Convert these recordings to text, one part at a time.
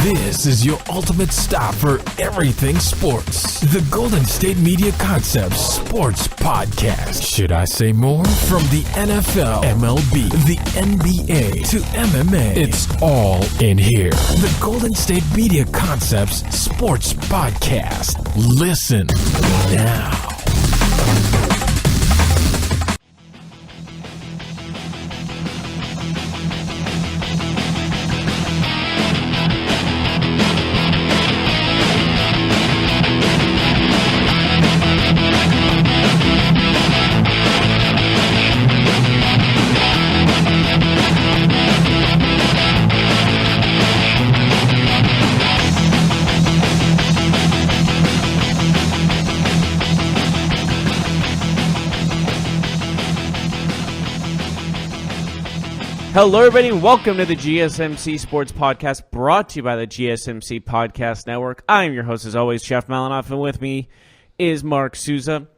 This is your ultimate stop for everything sports. The Golden State Media Concepts Sports Podcast. Should I say more? From the NFL, MLB, the NBA to MMA, it's all in here. The Golden State Media Concepts Sports Podcast. Listen now. Hello, everybody, and welcome to the GSMC Sports Podcast, brought to you by the GSMC Podcast Network. I am your host, as always, Jeff Malinoff, and with me is Mark Souza.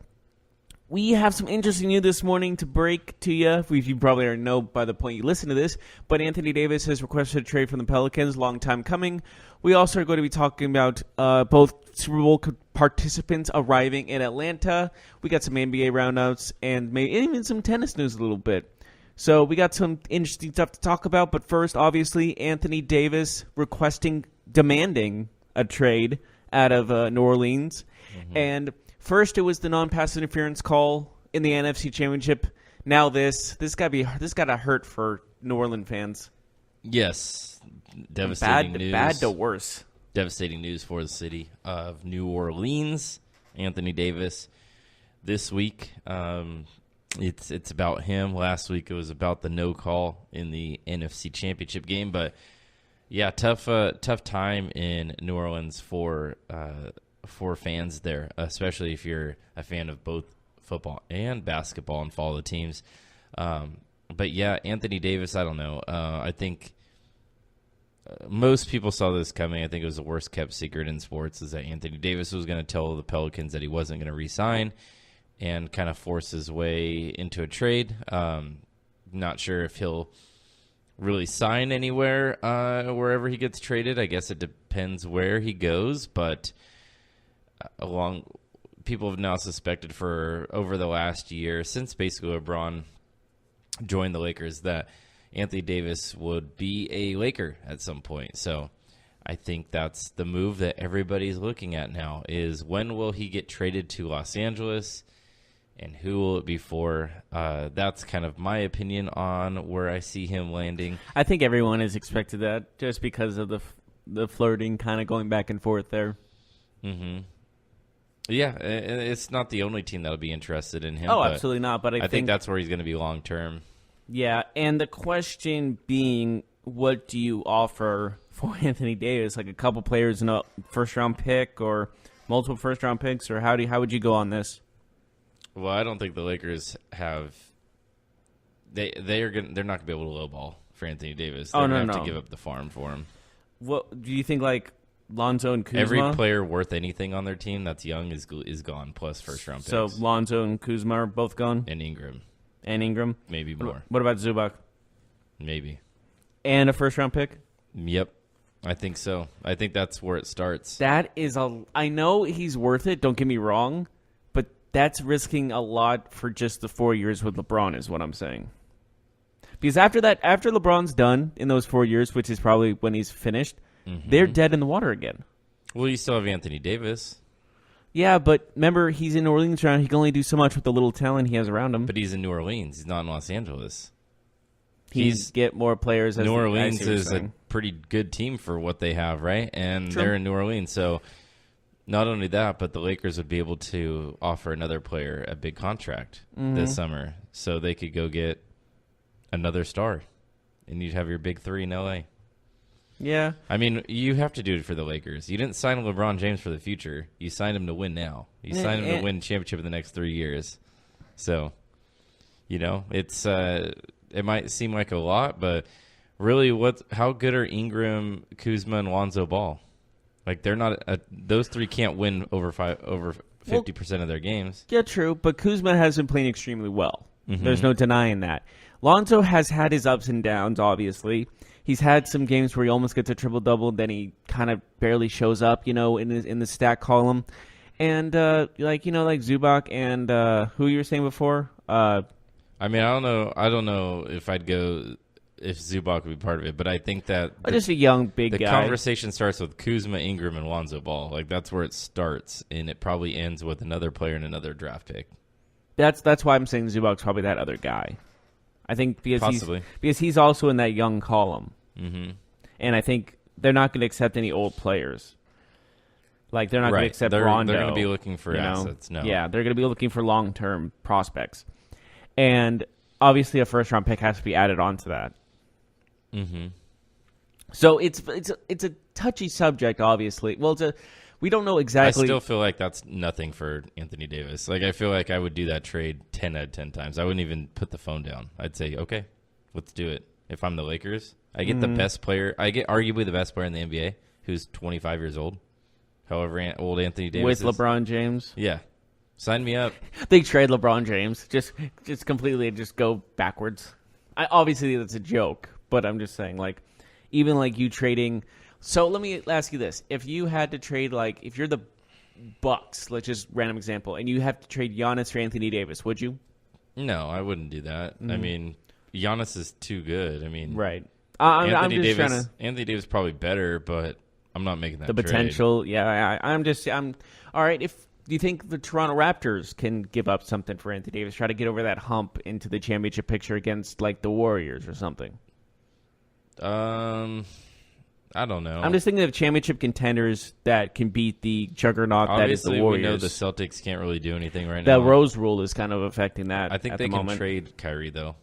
We have some interesting news this morning to break to you. You probably already know by the point you listen to this, but Anthony Davis has requested a trade from the Pelicans, long time coming. We also are going to be talking about both Super Bowl participants arriving in Atlanta. We got some NBA roundouts and maybe even some tennis news a little bit. So we got some interesting stuff to talk about, but first, obviously, Anthony Davis demanding a trade out of New Orleans. Mm-hmm. And first, it was the non-pass interference call in the NFC Championship. Now this got to hurt for New Orleans fans. Yes, devastating news. Bad to worse. Devastating news for the city of New Orleans. Anthony Davis this week. It's about him. Last week it was about the no call in the NFC Championship game, but yeah, tough time in New Orleans for fans there, especially if you're a fan of both football and basketball and follow the teams. But yeah, Anthony Davis, I don't know. I think most people saw this coming. I think it was the worst kept secret in sports is that Anthony Davis was going to tell the Pelicans that he wasn't going to re-sign and kind of force his way into a trade. Not sure if he'll really sign anywhere wherever he gets traded. I guess it depends where he goes, but people have now suspected for over the last year, since basically LeBron joined the Lakers, that Anthony Davis would be a Laker at some point. So I think that's the move that everybody's looking at now is when will he get traded to Los Angeles? And who will it be for? That's kind of my opinion on where I see him landing. I think everyone has expected that just because of the flirting kind of going back and forth there. Mm-hmm. Yeah, it's not the only team that'll be interested in him. Oh, absolutely not. But I think that's where he's going to be long term. Yeah, and the question being, what do you offer for Anthony Davis? Like a couple players in a first-round pick or multiple first-round picks? Or how would you go on this? Well, I don't think the Lakers have. They're not going to be able to lowball for Anthony Davis. They're going to have to give up the farm for him. What do you think? Like Lonzo and Kuzma. Every player worth anything on their team that's young is gone. Plus first round picks. So Lonzo and Kuzma are both gone. And Ingram. Maybe more. What about Zubac? Maybe. And a first round pick. Yep. I think so. I think that's where it starts. That is I know he's worth it. Don't get me wrong. That's risking a lot for just the 4 years with LeBron is what I'm saying. Because after LeBron's done in those 4 years, which is probably when he's finished, they're dead in the water again. Well, you still have Anthony Davis. Yeah, but remember, he's in New Orleans around. He can only do so much with the little talent he has around him. But he's in New Orleans. He's not in Los Angeles. He's get more players. New Orleans is a pretty good team for what they have, right? And they're in New Orleans, so not only that, but the Lakers would be able to offer another player a big contract this summer, so they could go get another star, and you'd have your big three in LA. Yeah. I mean, you have to do it for the Lakers. You didn't sign LeBron James for the future. You signed him to win now. You signed him to win championship in the next 3 years. So, it's it might seem like a lot, but really, how good are Ingram, Kuzma, and Lonzo Ball? Like they're not those three can't win over 50% of their games. Yeah, true. But Kuzma has been playing extremely well. Mm-hmm. There's no denying that. Lonzo has had his ups and downs, obviously. He's had some games where he almost gets a triple-double, then he kind of barely shows up, in the stat column. And, like Zubac and who you were saying before? I don't know if Zubac would be part of it, but I think that just a young, big guy. The conversation starts with Kuzma, Ingram, and Lonzo Ball. Like, that's where it starts, and it probably ends with another player and another draft pick. That's why I'm saying Zubac's probably that other guy. I think because he's also in that young column. Mm-hmm. And I think they're not going to accept any old players. Like, they're not going to accept Rondo. They're going to be looking for assets. No. Yeah, they're going to be looking for long-term prospects. And obviously a first-round pick has to be added onto that. Mm-hmm. So it's a touchy subject, obviously. Well, we don't know exactly. I still feel like that's nothing for Anthony Davis. Like, I feel like I would do that trade 10 out of 10 times. I wouldn't even put the phone down. I'd say, okay, let's do it. If I'm the Lakers, I get the best player. I get arguably the best player in the NBA who's 25 years old. However old Anthony Davis with LeBron James. Yeah. Sign me up. They trade LeBron James. Just completely just go backwards. Obviously, that's a joke, but I'm just saying, like, even like you trading. So let me ask you this: if you had to trade, like, if you're the Bucks, let's just random example, and you have to trade Giannis for Anthony Davis, would you? No, I wouldn't do that. I mean, Giannis is too good. I mean, right. Anthony Davis is probably better, but I'm not making that the trade. Potential. Yeah, I'm all right. If do you think the Toronto Raptors can give up something for Anthony Davis, try to get over that hump into the championship picture against like the Warriors or something? I don't know. I'm just thinking of championship contenders that can beat the juggernaut that is the Warriors. We know the Celtics can't really do anything right now. The Rose Rule is kind of affecting that. I think they can trade Kyrie though.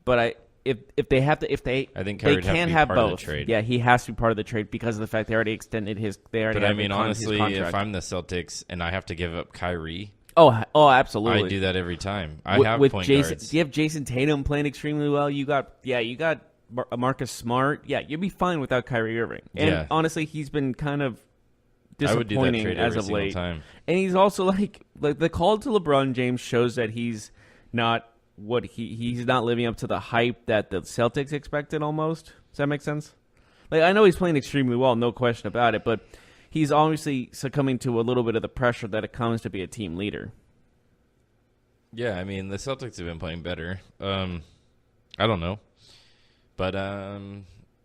But if they have to, I think Kyrie can have both. Of the trade. Yeah, he has to be part of the trade because of the fact they already extended his. But I mean, honestly, if I'm the Celtics and I have to give up Kyrie. Oh, absolutely. I do that every time. I have point guards. Do you have Jason Tatum playing extremely well? You got Marcus Smart. Yeah, you'd be fine without Kyrie Irving. And honestly, he's been kind of disappointing as of late. Time. And he's also like the call to LeBron James shows that he's not what he's not living up to the hype that the Celtics expected almost. Does that make sense? Like, I know he's playing extremely well, no question about it, but he's obviously succumbing to a little bit of the pressure that it comes to be a team leader. Yeah, I mean, the Celtics have been playing better. I don't know. But, I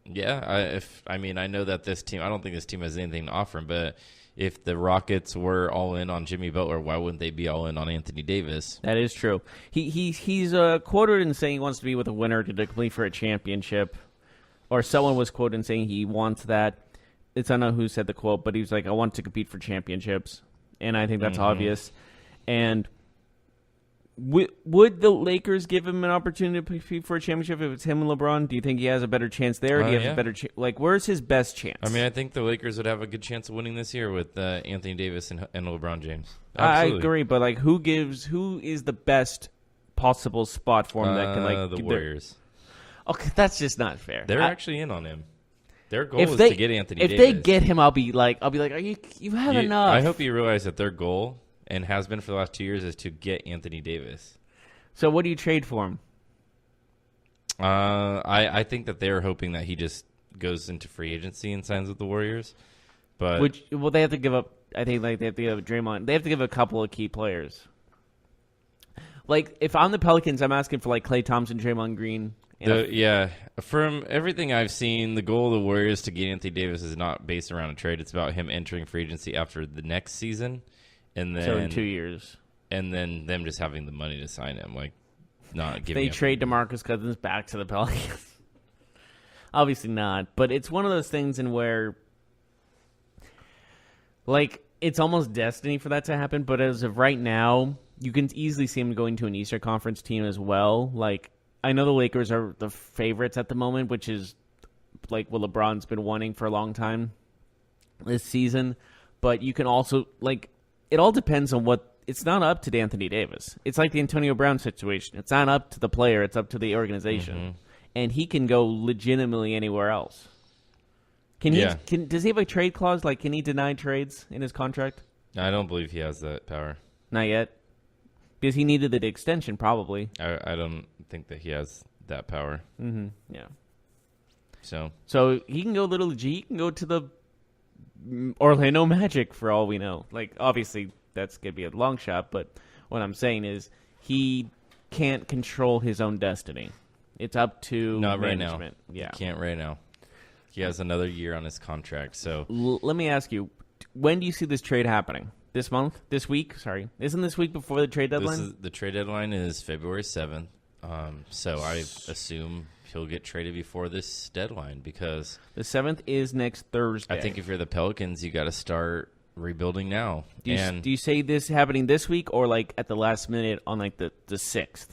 know that this team, I don't think this team has anything to offer him, but if the Rockets were all in on Jimmy Butler, why wouldn't they be all in on Anthony Davis? That is true. He's quoted in saying he wants to be with a winner to compete for a championship, or someone was quoted in saying he wants that. I don't know who said the quote, but he was like, I want to compete for championships, and I think that's obvious. And would the Lakers give him an opportunity to compete for a championship if it's him and LeBron? Do you think he has a better chance there? Do you have a better where's his best chance? I mean, I think the Lakers would have a good chance of winning this year with Anthony Davis and LeBron James. Absolutely. I agree, but who is the best possible spot for him that can the Warriors? Okay, that's just not fair. They're actually in on him. Their goal is to get Anthony Davis. If they get him, I'll be like, are you have enough? I hope you realize that their goal, and has been for the last 2 years, is to get Anthony Davis. So what do you trade for him? I think that they're hoping that he just goes into free agency and signs with the Warriors. But they have to give up. I think they have to give up Draymond. They have to give a couple of key players. Like, if I'm the Pelicans, I'm asking for Klay Thompson, Draymond Green. From everything I've seen, the goal of the Warriors to get Anthony Davis is not based around a trade. It's about him entering free agency after the next season. And then, so in 2 years. And then them just having the money to sign him. Not giving they trade DeMarcus Cousins back to the Pelicans. Obviously not. But it's one of those things in where, it's almost destiny for that to happen. But as of right now, you can easily see him going to an Eastern Conference team as well. I know the Lakers are the favorites at the moment, which is what LeBron's been wanting for a long time this season. But you can also, it all depends on it's not up to Anthony Davis. It's like the Antonio Brown situation. It's not up to the player. It's up to the organization. Mm-hmm. And he can go legitimately anywhere else. Does he have a trade clause? Can he deny trades in his contract? I don't believe he has that power. Not yet? Because he needed the extension, probably. I don't think that he has that power. Mm-hmm. Yeah. So he can go little G. He can go to the Orlando Magic for all we know. Like, obviously, that's going to be a long shot, but what I'm saying is he can't control his own destiny. It's up to management. Right now. Yeah. He can't right now. He has another year on his contract. So let me ask you, when do you see this trade happening? This month? This week? Sorry. Isn't this week before the trade deadline? The trade deadline is February 7th. So I assume he'll get traded before this deadline because the 7th is next Thursday. I think if you're the Pelicans, you got to start rebuilding now. Do you say this happening this week or like at the last minute on like the 6th?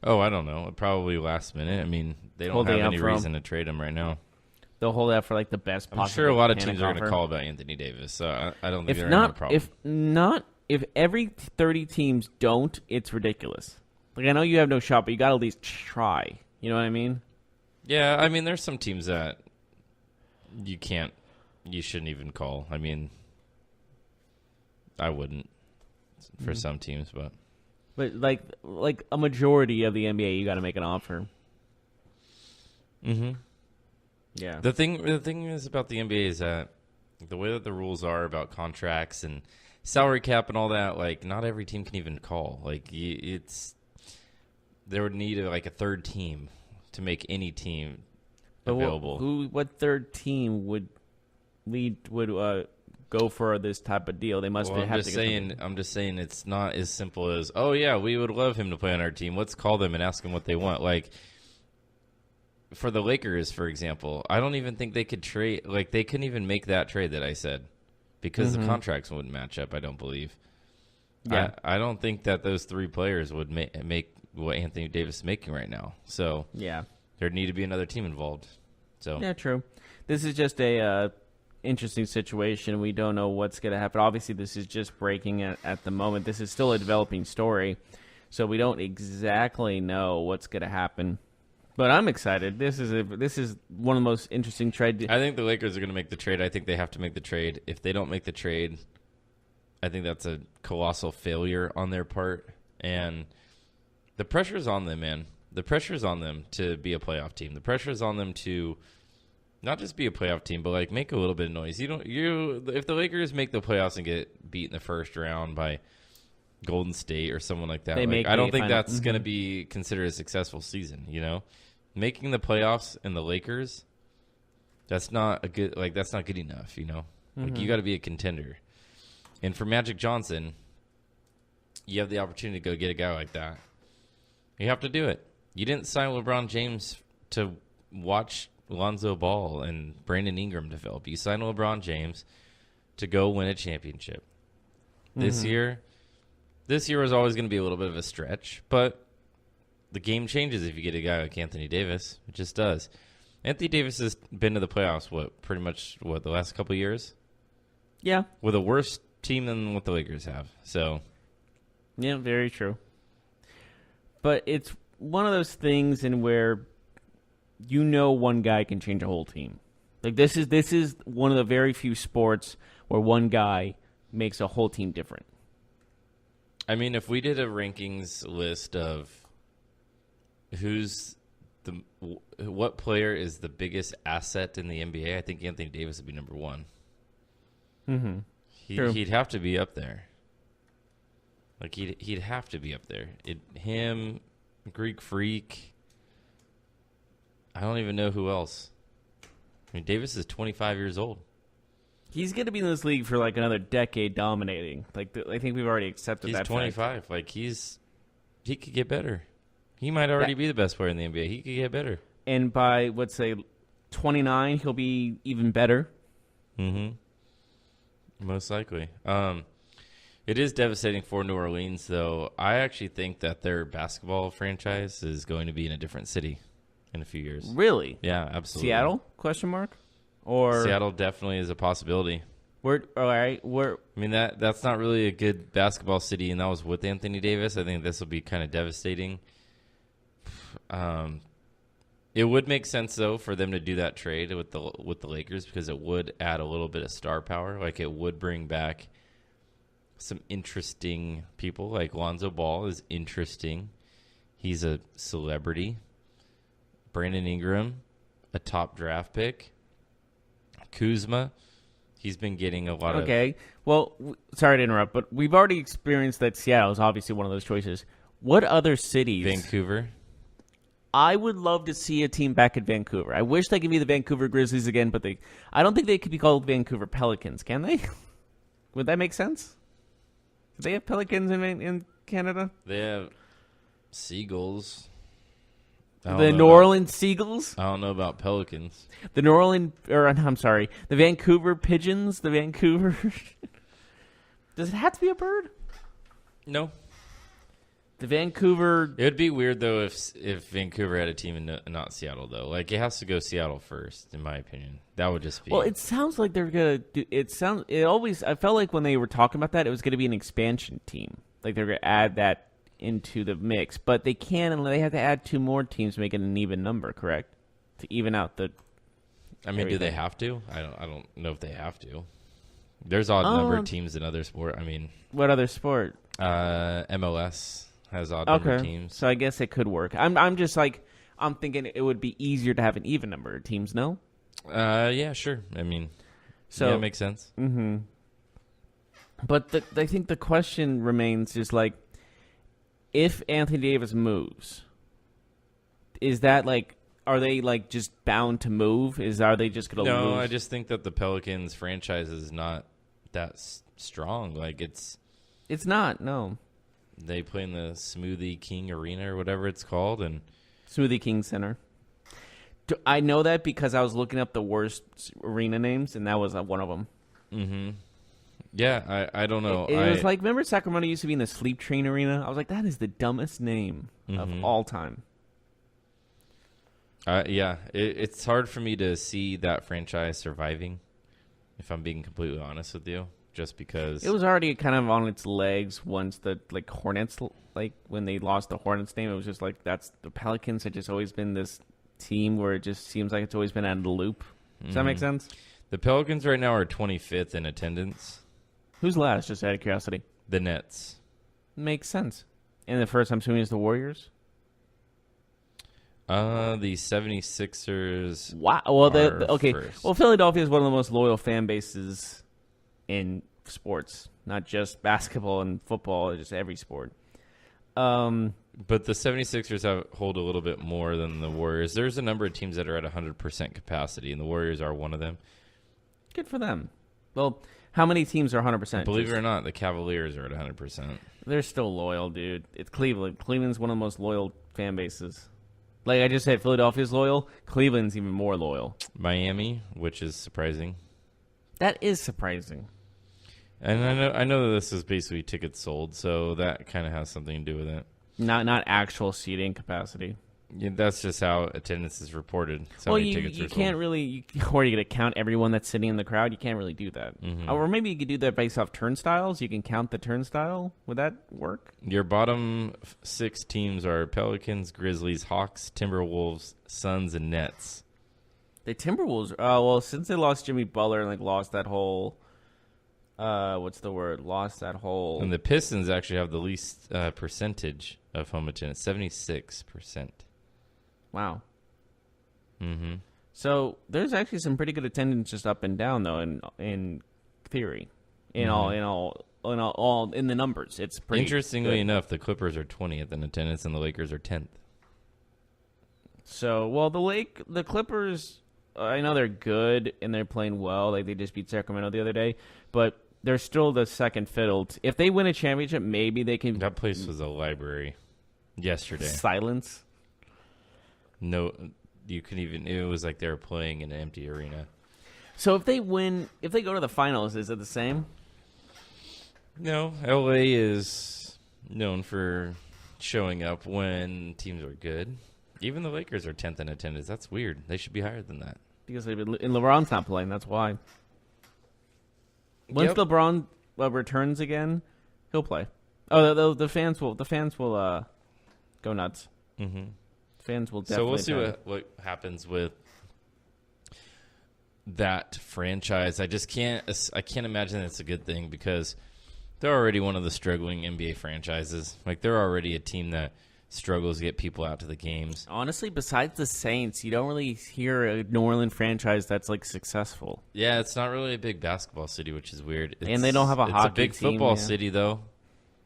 Oh, I don't know. Probably last minute. I mean, they don't have any reason to trade him right now. They'll hold out for like the best possible. I'm sure a lot of teams are going to call about Anthony Davis, so I don't think they're going to have a problem. If every 30 teams don't, it's ridiculous. Like, I know you have no shot, but you got to at least try. You know what I mean? Yeah, I mean, there's some teams that you shouldn't even call. I mean, I wouldn't for some teams, but like a majority of the NBA, you got to make an offer. Mm-hmm. Yeah. The thing is about the NBA is that the way that the rules are about contracts and salary cap and all that, like not every team can even call. Like there would need a third team to make any team available. What third team would go for this type of deal? They must have to get something. I'm just saying it's not as simple as, oh yeah, we would love him to play on our team. Let's call them and ask them what they want. Like for the Lakers, for example, I don't even think they could trade. Like they couldn't even make that trade that I said because the contracts wouldn't match up. I don't believe. Yeah, I don't think that those three players would make what Anthony Davis is making right now. So yeah, there'd need to be another team involved. So yeah, true. This is just a interesting situation. We don't know what's going to happen. Obviously, this is just breaking at the moment. This is still a developing story, so we don't exactly know what's going to happen. But I'm excited. This is one of the most interesting trades. I think the Lakers are going to make the trade. I think they have to make the trade. If they don't make the trade, I think that's a colossal failure on their part. And the pressure's on them, man. The pressure's on them to be a playoff team. The pressure's on them to not just be a playoff team, but like make a little bit of noise. If the Lakers make the playoffs and get beat in the first round by Golden State or someone like that, I don't think that's going to be considered a successful season. You know, making the playoffs and the Lakers, that's not good enough. You know, like you got to be a contender. And for Magic Johnson, you have the opportunity to go get a guy like that. You have to do it. You didn't sign LeBron James to watch Lonzo Ball and Brandon Ingram develop. You signed LeBron James to go win a championship. This year was always going to be a little bit of a stretch, but the game changes if you get a guy like Anthony Davis. It just does. Anthony Davis has been to the playoffs, pretty much the last couple of years? Yeah. With a worse team than what the Lakers have. So, yeah, very true. But it's one of those things in where one guy can change a whole team. Like this is one of the very few sports where one guy makes a whole team different. I mean, if we did a rankings list of what player is the biggest asset in the NBA, I think Anthony Davis would be number one. Mm-hmm. He'd have to be up there. Like he'd have to be up there. Him, Greek Freak. I don't even know who else. I mean, Davis is 25 years old. He's going to be in this league for like another decade, dominating. Like I think we've already accepted that. He's 25. Fact. Like he could get better. He might already be the best player in the NBA. He could get better. And by let's say 29, he'll be even better. Mm-hmm. Most likely. It is devastating for New Orleans, though. I actually think that their basketball franchise is going to be in a different city in a few years. Really? Yeah, absolutely. Seattle? Question mark? Or Seattle definitely is a possibility. All right. I mean, that's not really a good basketball city, and that was with Anthony Davis. I think this will be kind of devastating. It would make sense, though, for them to do that trade with the Lakers because it would add a little bit of star power. Like, it would bring back some interesting people. Like, Lonzo Ball is interesting. He's a celebrity. Brandon Ingram, a top draft pick. Kuzma, he's been getting a lot of... Okay. Well, sorry to interrupt, but we've already experienced that Seattle is obviously one of those choices. What other cities? Vancouver. I would love to see a team back at Vancouver. I wish they could be the Vancouver Grizzlies again, but I don't think they could be called Vancouver Pelicans, can they? Would that make sense? Do they have Pelicans in Canada? They have Seagulls. The New Orleans Seagulls? I don't know about Pelicans. The the Vancouver Pigeons? The Vancouver... Does it have to be a bird? No. The Vancouver... It would be weird, though, if Vancouver had a team and not Seattle, though. Like, it has to go Seattle first, in my opinion. That would just be... Well, it sounds like they're going to do... I felt like when they were talking about that, it was going to be an expansion team. Like, they're going to add that into the mix. But they can, and they have to add 2 more teams to make it an even number, correct? To even out the... I mean, do they have to? I don't know if they have to. There's odd number of teams in other sport. I mean... What other sport? MLS has odd number teams. So I guess it could work. I'm just like, I'm thinking it would be easier to have an even number of teams, no? Yeah, sure. I mean, yeah, it makes sense. Mm-hmm. But I think the question remains is like, if Anthony Davis moves, is that like, are they like just bound to move? Are they just going to lose? No, I just think that the Pelicans franchise is not that strong. Like it's not, no. They play in the Smoothie King Arena or whatever it's called, and Smoothie King Center. I know that because I was looking up the worst arena names, and that was one of them. Mm-hmm. Yeah, I don't know. It was like, remember Sacramento used to be in the Sleep Train Arena? I was like, that is the dumbest name of all time. Yeah, it's hard for me to see that franchise surviving, if I'm being completely honest with you. Just because it was already kind of on its legs once the Hornets, like when they lost the Hornets name, it was just like that's the Pelicans had just always been this team where it just seems like it's always been out of the loop. Does that make sense? The Pelicans right now are 25th in attendance. Who's last? Just out of curiosity. The Nets. Makes sense. And the first I'm assuming is the Warriors. The 76ers. Wow. Well, okay. First. Well, Philadelphia is one of the most loyal fan bases in sports, not just basketball and football, just every sport. But the 76ers hold a little bit more than the Warriors. There's a number of teams that are at 100% capacity, and the Warriors are one of them. Good for them. Well, how many teams are 100%? Believe it or not, the Cavaliers are at 100%. They're still loyal, dude. It's Cleveland. Cleveland's one of the most loyal fan bases. Like I just said, Philadelphia's loyal. Cleveland's even more loyal. Miami, which is surprising. That is surprising. And I know that this is basically tickets sold, so that kind of has something to do with it. Not actual seating capacity. Yeah, that's just how attendance is reported. Well, you can't really, or you're going to count everyone that's sitting in the crowd. You can't really do that. Mm-hmm. Or maybe you could do that based off turnstiles. You can count the turnstile. Would that work? Your bottom 6 teams are Pelicans, Grizzlies, Hawks, Timberwolves, Suns, and Nets. The Timberwolves, well, since they lost Jimmy Butler and lost that whole... lost that whole... And the Pistons actually have the least percentage of home attendance, 76%. Wow. Mm-hmm. So there's actually some pretty good attendance just up and down, though, in theory. In the numbers. It's pretty Interestingly enough, the Clippers are 20th in attendance and the Lakers are 10th. So, well, the Clippers, I know they're good and they're playing well. Like they just beat Sacramento the other day, but they're still the second fiddle. If they win a championship, maybe they can. That place was a library yesterday. Silence. No, you couldn't even. It was like they were playing in an empty arena. So if they go to the finals, is it the same? No, LA is known for showing up when teams are good. Even the Lakers are 10th in attendance. That's weird. They should be higher than that. Because LeBron's not playing. That's why. Once LeBron returns again, he'll play. Oh, the fans will go nuts. Mm-hmm. Fans will definitely. So we'll see what happens with that franchise. I can't imagine it's a good thing because they're already one of the struggling NBA franchises. Like they're already a team that struggles to get people out to the games. Honestly, besides the Saints, you don't really hear a New Orleans franchise that's like successful. Yeah, it's not really a big basketball city, which is weird. And they don't have a hockey It's a big team, football yeah. city, though.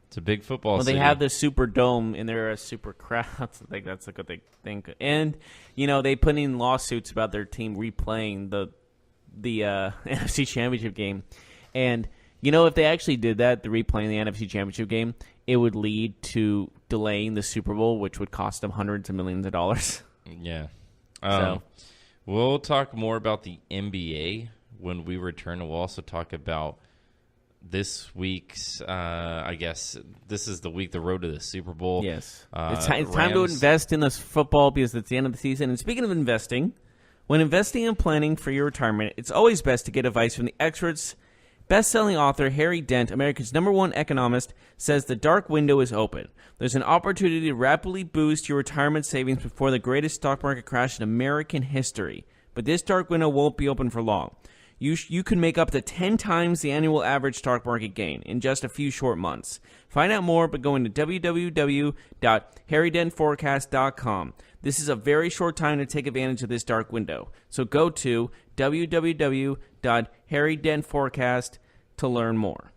It's a big football Well, city. they have the Super Dome, and they're a super crowd. Like that's like what they think. And they put in lawsuits about their team replaying the NFC Championship game. And if they actually did that, the replaying the NFC Championship game, it would lead to delaying the Super Bowl, which would cost them hundreds of millions of dollars. Yeah. So we'll talk more about the NBA when we return. We'll also talk about this week's, I guess, this is the week, the road to the Super Bowl. Yes. It's time to Rams- invest in this football because it's the end of the season. And speaking of investing, when investing and planning for your retirement, it's always best to get advice from the experts. Best-selling author Harry Dent, America's #1 economist, says the dark window is open. There's an opportunity to rapidly boost your retirement savings before the greatest stock market crash in American history. But this dark window won't be open for long. You can make up to 10 times the annual average stock market gain in just a few short months. Find out more by going to www.harrydentforecast.com. This is a very short time to take advantage of this dark window. So go to www.harrydentforecast to learn more.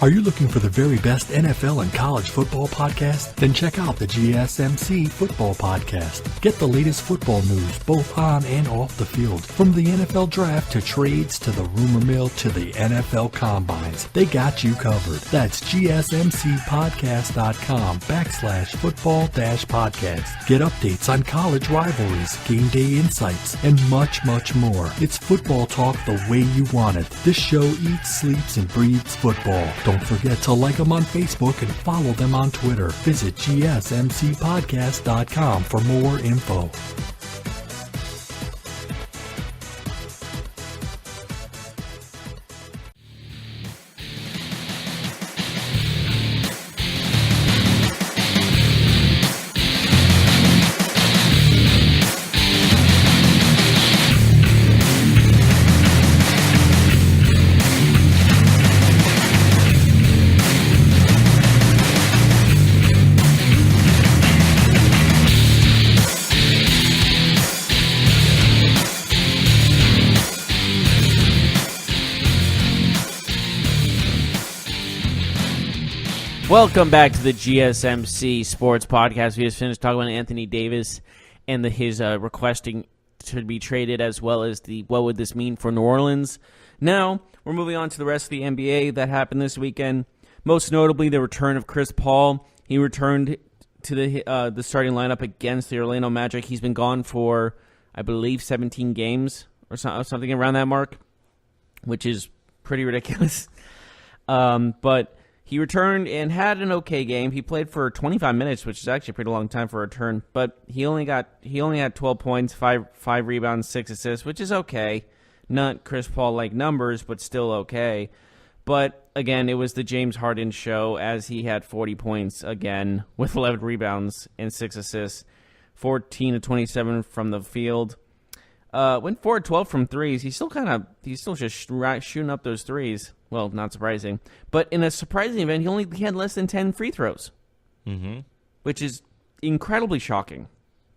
Are you looking for the very best NFL and college football podcast? Then check out the GSMC Football Podcast. Get the latest football news both on and off the field. From the NFL Draft to trades to the rumor mill to the NFL Combines. They got you covered. That's GSMCpodcast.com/football-podcast. Get updates on college rivalries, game day insights, and much, much more. It's football talk the way you want it. This show eats, sleeps, and breathes football. Don't forget to like them on Facebook and follow them on Twitter. Visit GSMCpodcast.com for more info. Welcome back to the GSMC Sports Podcast. We just finished talking about Anthony Davis and his requesting to be traded, as well as the what would this mean for New Orleans. Now, we're moving on to the rest of the NBA that happened this weekend. Most notably, the return of Chris Paul. He returned to the starting lineup against the Orlando Magic. He's been gone for, I believe, 17 games or something around that mark, which is pretty ridiculous. But he returned and had an okay game. He played for 25 minutes, which is actually a pretty long time for a return. But he only had 12 points, five rebounds, 6 assists, which is okay. Not Chris Paul-like numbers, but still okay. But again, it was the James Harden show, as he had 40 points again with 11 rebounds and 6 assists, 14 of 27 from the field. Went 4-12 from threes. He's still just shooting up those threes. Well, not surprising. But in a surprising event, he had less than 10 free throws, which is incredibly shocking.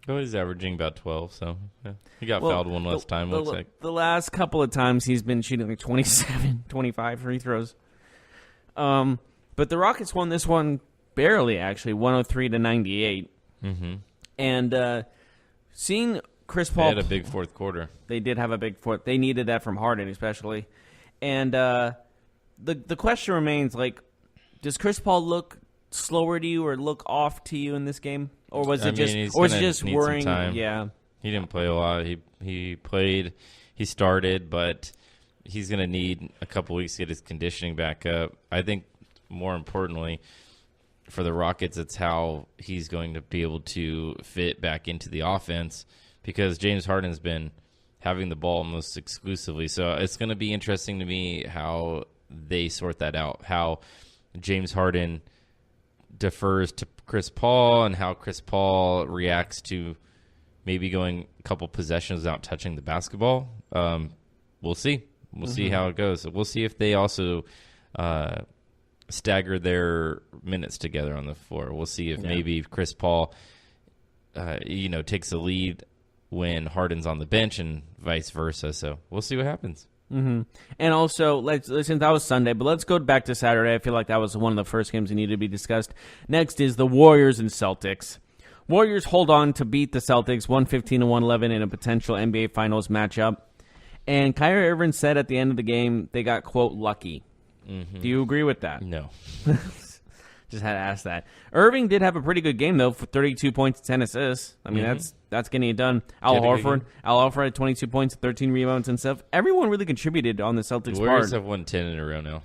Oh, he's averaging about 12, so yeah. He got fouled one less time, looks like. The last couple of times he's been shooting like 27, 25 free throws. But the Rockets won this one barely, actually, 103-98. And seeing Chris Paul... They had a big fourth quarter. They did have a big fourth. They needed that from Harden, especially. And the question remains, like, does Chris Paul look slower to you or look off to you in this game? Or was it just worrying? Yeah. He didn't play a lot. He played, he started, but he's going to need a couple weeks to get his conditioning back up. I think more importantly for the Rockets, it's how he's going to be able to fit back into the offense, because James Harden's been having the ball almost exclusively. So it's going to be interesting to me how they sort that out, how James Harden defers to Chris Paul and how Chris Paul reacts to maybe going a couple possessions without touching the basketball. We'll see. We'll see how it goes. We'll see if they also stagger their minutes together on the floor. We'll see if maybe Chris Paul, takes the lead when Harden's on the bench and vice versa. So we'll see what happens. Mm-hmm. And also, listen, that was Sunday, but let's go back to Saturday. I feel like that was one of the first games that needed to be discussed. Next is the Warriors and Celtics. Warriors hold on to beat the Celtics 115-111 in a potential NBA Finals matchup. And Kyrie Irving said at the end of the game they got, quote, lucky. Mm-hmm. Do you agree with that? No. Just had to ask that. Irving did have a pretty good game, though, for 32 points and 10 assists. I mean, that's getting it done. Al Horford had 22 points, 13 rebounds and stuff. Everyone really contributed on the Celtics' The Warriors part. have won 10 in a row now.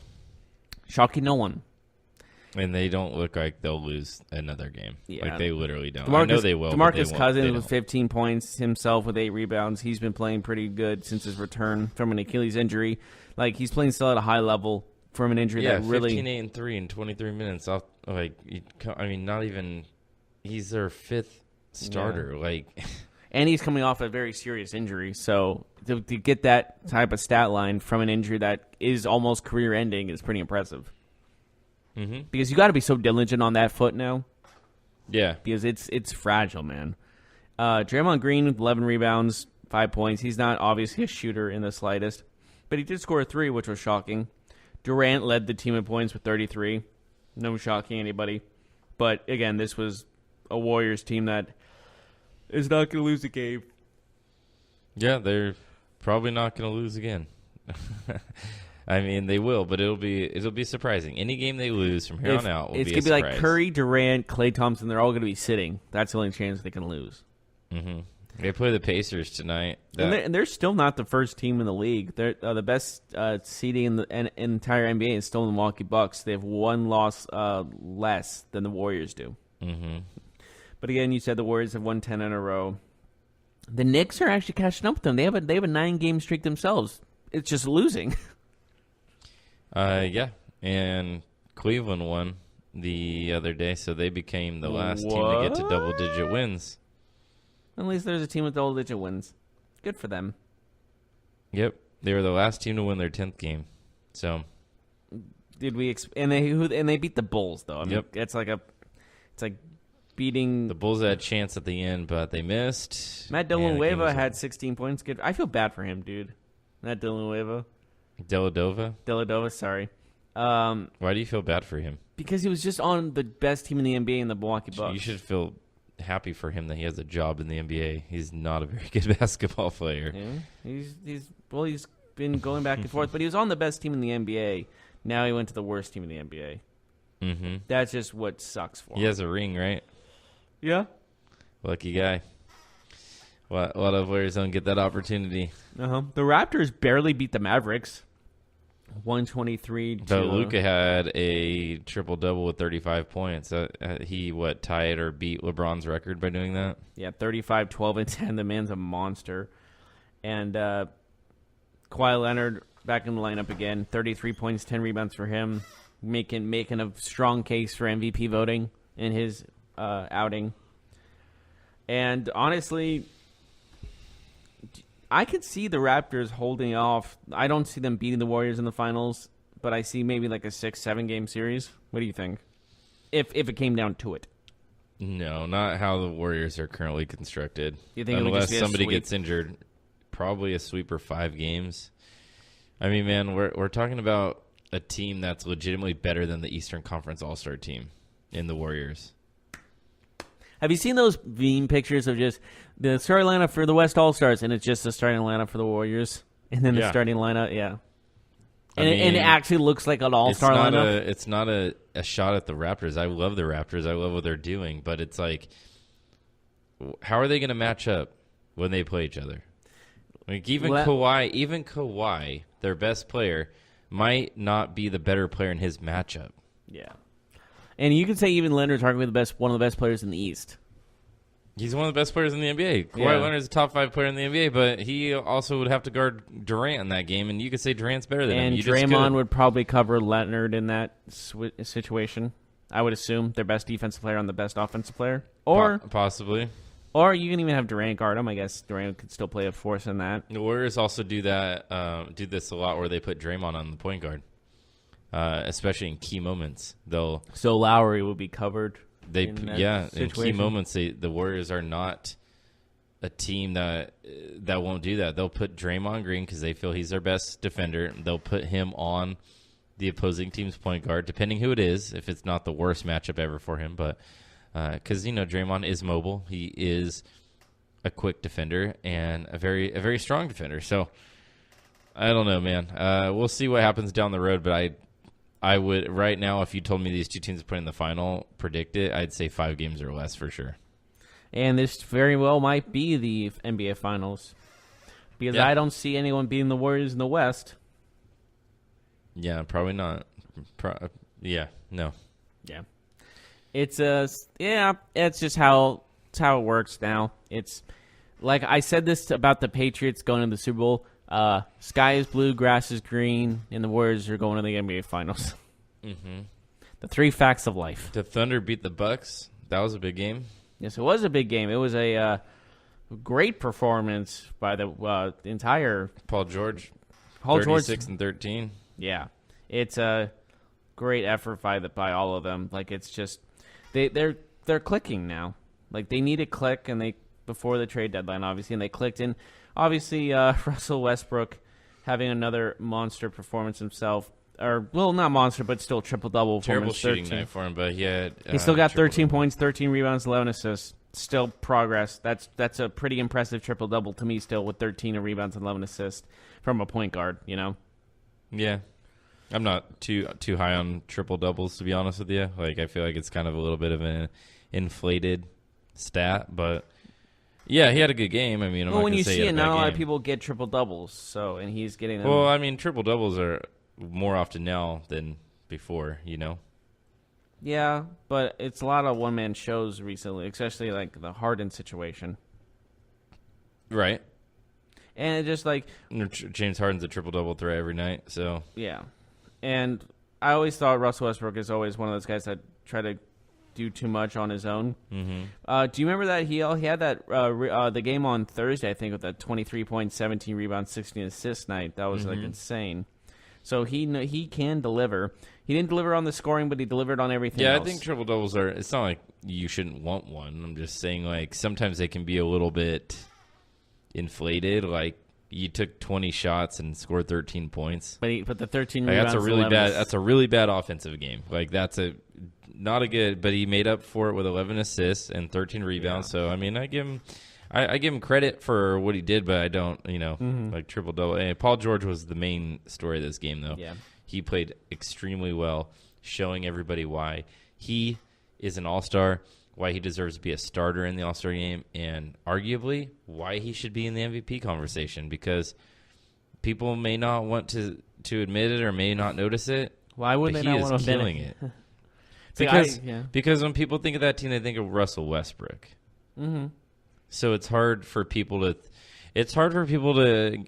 Shocking no one. And they don't look like they'll lose another game. Yeah. Like, they literally don't. I know they will. DeMarcus Cousins with 15 points, himself with 8 rebounds. He's been playing pretty good since his return from an Achilles injury. Like, he's playing still at a high level from an injury that really... 15, 8, and 3 in 23 minutes. Not even... He's their fifth starter. Yeah. And he's coming off a very serious injury. So to get that type of stat line from an injury that is almost career-ending is pretty impressive. Mm-hmm. Because you got to be so diligent on that foot now. Yeah. Because it's fragile, man. Draymond Green with 11 rebounds, 5 points. He's not obviously a shooter in the slightest. But he did score a 3, which was shocking. Durant led the team in points with 33. No shocking anybody. But, again, this was a Warriors team that is not going to lose a game. Yeah, they're probably not going to lose again. I mean, they will, but it'll be surprising. Any game they lose from here on out will be a surprise. It's going to be like Curry, Durant, Klay Thompson. They're all going to be sitting. That's the only chance they can lose. Mm-hmm. They play the Pacers tonight. And they're still not the first team in the league. They're the best seeding in the entire NBA is still the Milwaukee Bucks. They have one loss less than the Warriors do. Mm-hmm. But again, you said the Warriors have won 10 in a row. The Knicks are actually catching up with them. They have a 9-game streak themselves. It's just losing. Yeah, and Cleveland won the other day, so they became the last team to get to double-digit wins. At least there's a team with double-digit wins. Good for them. Yep, they were the last team to win their 10th game. So, did we? And they beat the Bulls though. I mean, it's like beating the Bulls had a chance at the end, but they missed. Matt Dellavedova had 16 points. Good. I feel bad for him, dude. Matt Dellavedova. Dellavedova, sorry. Why do you feel bad for him? Because he was just on the best team in the NBA in the Milwaukee Bucks. You should feel happy for him that he has a job in the NBA. He's not a very good basketball player. Yeah, he's been going back and forth, but he was on the best team in the NBA. Now he went to the worst team in the NBA. Mm-hmm. That's just what sucks for him. He has a ring, right? Yeah. Lucky guy. A lot of players don't get that opportunity. Uh-huh. The Raptors barely beat the Mavericks. 123 But Luka had a triple-double with 35 points. He, tied or beat LeBron's record by doing that? Yeah, 35, 12, and 10. The man's a monster. And Kawhi Leonard back in the lineup again. 33 points, 10 rebounds for him. Making a strong case for MVP voting in his outing. And honestly, I could see the Raptors holding off. I don't see them beating the Warriors in the finals, but I see maybe like a 6-7 game series. What do you think? If it came down to it. No, not how the Warriors are currently constructed. You think unless somebody gets injured, probably a sweep or 5 games. I mean, man, we're talking about a team that's legitimately better than the Eastern Conference All-Star team in the Warriors. Have you seen those meme pictures of just the starting lineup for the West All-Stars, and it's just the starting lineup for the Warriors? And then the starting lineup, yeah. And it actually looks like an all-star lineup. It's not a shot at the Raptors. I love the Raptors. I love what they're doing. But it's like, how are they going to match up when they play each other? Like Kawhi, their best player, might not be the better player in his matchup. Yeah. And you could say even Leonard's arguably one of the best players in the East. He's one of the best players in the NBA. Kawhi Leonard's a top 5 player in the NBA, but he also would have to guard Durant in that game, and you could say Durant's better than him. And Draymond would probably cover Leonard in that situation. I would assume their best defensive player on the best offensive player. Or possibly. Or you can even have Durant guard him. I guess Durant could still play a force in that. The Warriors also do this a lot where they put Draymond on the point guard, especially in key moments. So Lowry will be covered. In key moments, the Warriors are not a team that won't do that. They'll put Draymond Green because they feel he's their best defender. They'll put him on the opposing team's point guard, depending who it is, if it's not the worst matchup ever for him. But because, Draymond is mobile. He is a quick defender and a very strong defender. So I don't know, man. We'll see what happens down the road, but I would right now, if you told me these two teams put in the final, predict it, I'd say 5 games or less for sure. And this very well might be the NBA Finals because I don't see anyone beating the Warriors in the West. Yeah, probably not. No. Yeah. It's just how it works now. It's like I said this about the Patriots going to the Super Bowl. Sky is blue, grass is green, and the Warriors are going to the NBA Finals. Mm-hmm. The 3 facts of life. The Thunder beat the Bucks. That was a big game. Yes, it was a big game. It was a great performance by the entire Paul George. 36 and 13. Yeah, it's a great effort by all of them. Like it's just they're clicking now. Like they need to click, and before the trade deadline, obviously, and they clicked. And obviously, Russell Westbrook having another monster performance himself. Or, well, not monster, but still triple-double. Terrible shooting night for him, but he still got 13 points, 13 rebounds, 11 assists. Still progress. That's a pretty impressive triple-double to me still with 13 rebounds and 11 assists from a point guard, Yeah. I'm not too high on triple-doubles, to be honest with you. Like, I feel like it's kind of a little bit of an inflated stat, but... Yeah, he had a good game. I mean, when you see it, not a lot of people get triple-doubles, and he's getting them. Well, I mean, triple-doubles are... more often now than before, Yeah, but it's a lot of one-man shows recently, especially like the Harden situation. Right. And it just like... James Harden's a triple-double threat every night, so... Yeah. And I always thought Russell Westbrook is always one of those guys that try to do too much on his own. Mm-hmm. Do you remember that he had that the game on Thursday, I think, with that 23 points, 17 rebounds, 16 assists night? That was like insane. So he can deliver. He didn't deliver on the scoring, but he delivered on everything else. I think triple-doubles are... It's not like you shouldn't want one. I'm just saying, like, sometimes they can be a little bit inflated. Like, you took 20 shots and scored 13 points. But the 13 rebounds... That's a really bad offensive game. Like, that's not a good... But he made up for it with 11 assists and 13 rebounds. Yeah. So, I mean, I give him credit for what he did, but I don't, like triple-double. And Paul George was the main story of this game, though. Yeah. He played extremely well, showing everybody why he is an all-star, why he deserves to be a starter in the all-star game, and arguably why he should be in the MVP conversation, because people may not want to admit it or may not notice it. Why would they not want to admit it? Because when people think of that team, they think of Russell Westbrook. Mm-hmm. So it's hard for people to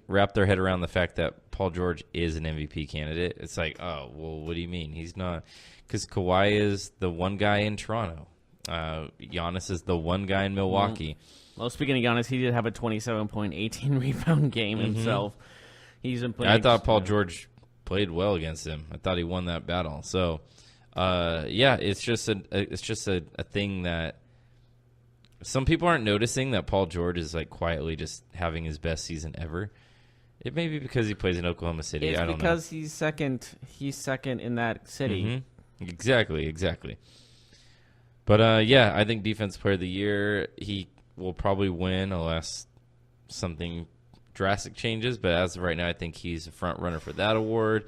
wrap their head around the fact that Paul George is an MVP candidate. It's like, oh, well, what do you mean? He's not, because Kawhi is the one guy in Toronto. Giannis is the one guy in Milwaukee. Well, speaking of Giannis, he did have a 27-point, 18-rebound game himself. He's been playing. I thought Paul George played well against him. I thought he won that battle. So, it's just a thing that. Some people aren't noticing that Paul George is like quietly just having his best season ever. It may be because he plays in Oklahoma City. I don't know. It's because he's second. He's second in that city. Mm-hmm. Exactly. But I think Defense Player of the Year, he will probably win unless something drastic changes. But as of right now, I think he's a front runner for that award.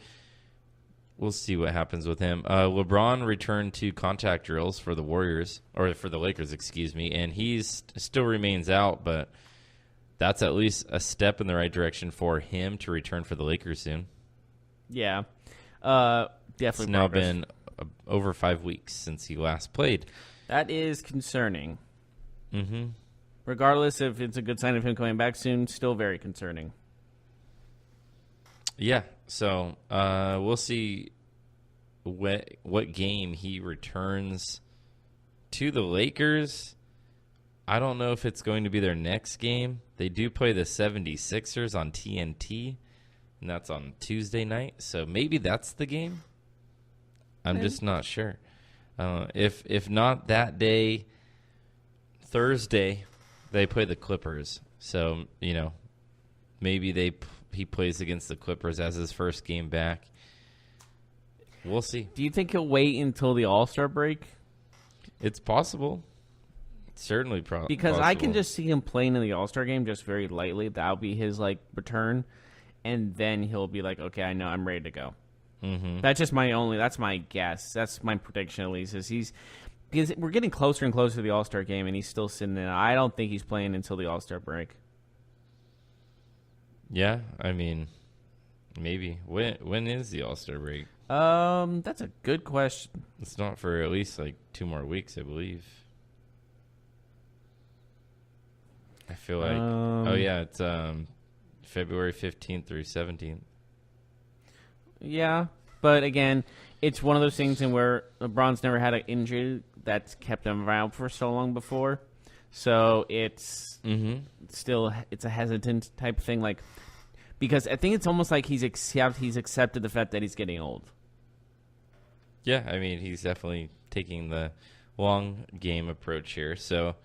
We'll see what happens with him. LeBron returned to contact drills for the Warriors, or for the Lakers, excuse me, and he still remains out, but that's at least a step in the right direction for him to return for the Lakers soon. Yeah, definitely. It's now been over 5 weeks since he last played. That is concerning. Mm-hmm. Regardless if it's a good sign of him coming back soon, still very concerning. Yeah, so we'll see what game he returns to the Lakers. I don't know if it's going to be their next game. They do play the 76ers on TNT, and that's on Tuesday night. So maybe that's the game. I'm just not sure. If not that day, Thursday, they play the Clippers. So, maybe he plays against the Clippers as his first game back. We'll see. Do you think he'll wait until the All-Star break? It's possible. It's certainly because possible. I can just see him playing in the All-Star game just very lightly. That'll be his return, and then he'll be like, okay, I know, I'm ready to go. Mm-hmm. That's my guess. That's my prediction at least. Because we're getting closer and closer to the All-Star game, and he's still sitting in. I don't think he's playing until the All-Star break. Yeah, I mean, maybe. When is the All-Star break? That's a good question. It's not for at least 2 more weeks, I believe. I feel like it's February 15th through 17th. Yeah, but again, it's one of those things in where LeBron's never had an injury that's kept him around for so long before. So it's still a hesitant type of thing, because I think it's almost like he's accepted the fact that he's getting old. Yeah, I mean, he's definitely taking the long game approach here. So,